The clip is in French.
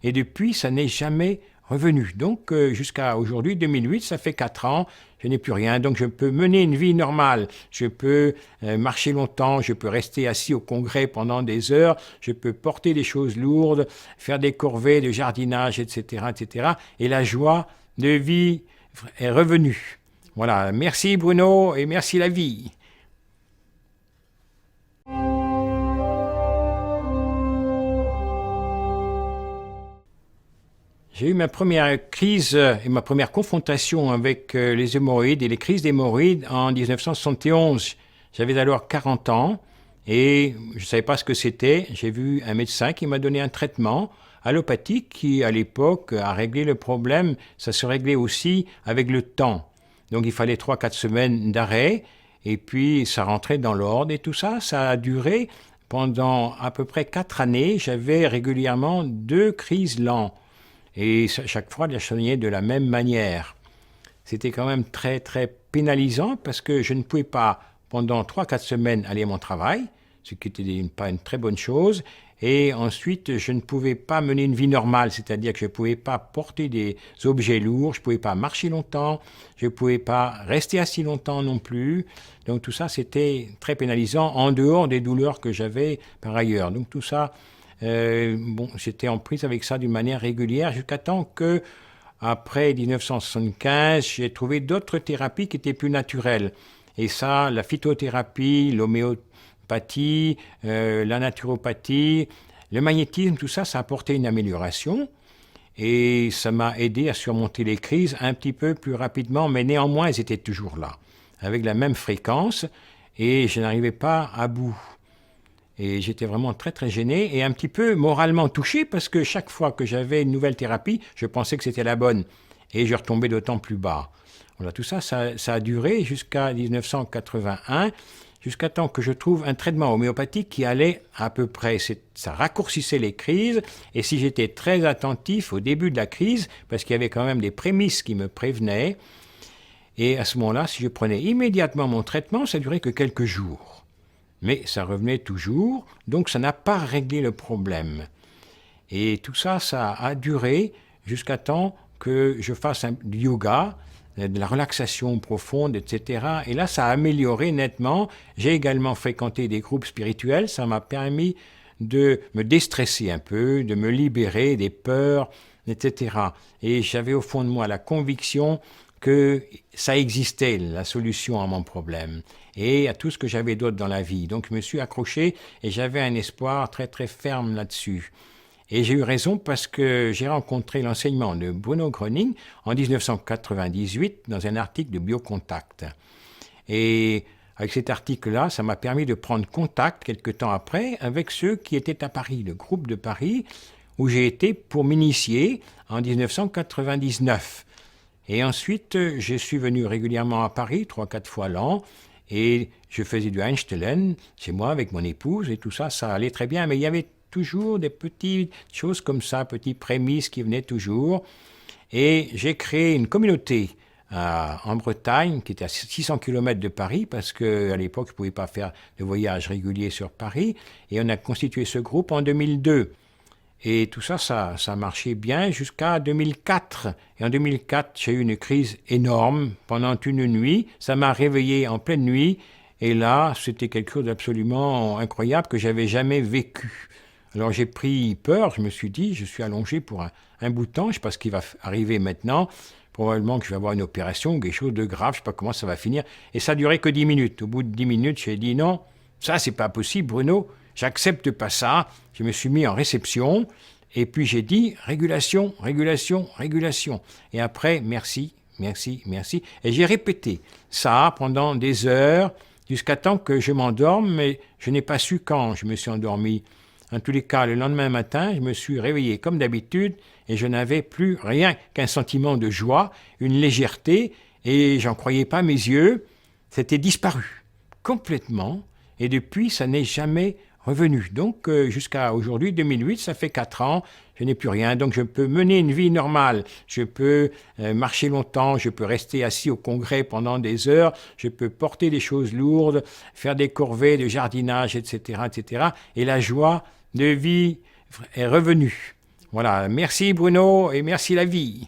et depuis, ça n'est jamais revenu. Donc, jusqu'à aujourd'hui, 2008, ça fait 4 ans, je n'ai plus rien. Donc, je peux mener une vie normale. Je peux marcher longtemps, je peux rester assis au congrès pendant des heures, je peux porter des choses lourdes, faire des corvées de jardinage, etc., etc. Et la joie de vie est revenue. Voilà, merci Bruno et merci la vie. J'ai eu ma première crise et ma première confrontation avec les hémorroïdes et les crises d'hémorroïdes en 1971. J'avais alors 40 ans et je ne savais pas ce que c'était. J'ai vu un médecin qui m'a donné un traitement allopathique qui, à l'époque, a réglé le problème. Ça se réglait aussi avec le temps. Donc il fallait 3-4 semaines d'arrêt et puis ça rentrait dans l'ordre et tout ça, ça a duré pendant à peu près 4 années. J'avais régulièrement 2 crises lentes. Et chaque fois, je soignais de la même manière. C'était quand même très, très pénalisant parce que je ne pouvais pas, pendant 3-4 semaines, aller à mon travail, ce qui n'était pas une très bonne chose. Et ensuite, je ne pouvais pas mener une vie normale, c'est-à-dire que je ne pouvais pas porter des objets lourds, je ne pouvais pas marcher longtemps, je ne pouvais pas rester assis longtemps non plus. Donc tout ça, c'était très pénalisant, en dehors des douleurs que j'avais par ailleurs. Donc tout ça... j'étais en prise avec ça d'une manière régulière jusqu'à temps que, après 1975, j'ai trouvé d'autres thérapies qui étaient plus naturelles. Et ça, la phytothérapie, l'homéopathie, la naturopathie, le magnétisme, tout ça, ça a apporté une amélioration. Et ça m'a aidé à surmonter les crises un petit peu plus rapidement, mais néanmoins, elles étaient toujours là, avec la même fréquence, et je n'arrivais pas à bout. Et j'étais vraiment très très gêné et un petit peu moralement touché parce que chaque fois que j'avais une nouvelle thérapie, je pensais que c'était la bonne et je retombais d'autant plus bas. Voilà, tout ça, ça a duré jusqu'à 1981, jusqu'à temps que je trouve un traitement homéopathique qui allait à peu près, ça raccourcissait les crises et si j'étais très attentif au début de la crise, parce qu'il y avait quand même des prémices qui me prévenaient, et à ce moment-là, si je prenais immédiatement mon traitement, ça durait que quelques jours. Mais ça revenait toujours, donc ça n'a pas réglé le problème. Et tout ça, ça a duré jusqu'à temps que je fasse du yoga, de la relaxation profonde, etc. Et là, ça a amélioré nettement. J'ai également fréquenté des groupes spirituels, ça m'a permis de me déstresser un peu, de me libérer des peurs, etc. Et j'avais au fond de moi la conviction que ça existait, la solution à mon problème, et à tout ce que j'avais d'autre dans la vie. Donc je me suis accroché et j'avais un espoir très très ferme là-dessus. Et j'ai eu raison parce que j'ai rencontré l'enseignement de Bruno Gröning en 1998 dans un article de Biocontact. Et avec cet article-là, ça m'a permis de prendre contact quelque temps après avec ceux qui étaient à Paris, le groupe de Paris, où j'ai été pour m'initier en 1999. Et ensuite, je suis venu régulièrement à Paris, 3-4 fois l'an, et je faisais du Einstellen chez moi avec mon épouse, et tout ça, ça allait très bien, mais il y avait toujours des petites choses comme ça, petites prémices qui venaient toujours. Et j'ai créé une communauté en Bretagne, qui était à 600 km de Paris, parce qu'à l'époque, je ne pouvais pas faire de voyage régulier sur Paris, et on a constitué ce groupe en 2002. Et tout ça, ça marchait bien jusqu'à 2004. Et en 2004, j'ai eu une crise énorme pendant une nuit. Ça m'a réveillé en pleine nuit. Et là, c'était quelque chose d'absolument incroyable que j'avais jamais vécu. Alors j'ai pris peur. Je me suis dit, je suis allongé pour un bout de temps. Je ne sais pas ce qui va arriver maintenant. Probablement que je vais avoir une opération, quelque chose de grave. Je ne sais pas comment ça va finir. Et ça a duré que 10 minutes. Au bout de 10 minutes, j'ai dit non, ça, c'est pas possible, Bruno. J'accepte pas ça. Je me suis mis en réception et puis j'ai dit régulation, régulation, régulation. Et après, merci, merci, merci. Et j'ai répété ça pendant des heures jusqu'à temps que je m'endorme, mais je n'ai pas su quand je me suis endormi. En tous les cas, le lendemain matin, je me suis réveillé comme d'habitude et je n'avais plus rien qu'un sentiment de joie, une légèreté et j'en croyais pas mes yeux. C'était disparu complètement et depuis, ça n'est jamais revenu. Donc, jusqu'à aujourd'hui, 2008, ça fait 4 ans, je n'ai plus rien. Donc, je peux mener une vie normale. Je peux marcher longtemps, je peux rester assis au congrès pendant des heures, je peux porter des choses lourdes, faire des corvées de jardinage, etc., etc. Et la joie de vie est revenue. Voilà, merci Bruno et merci la vie.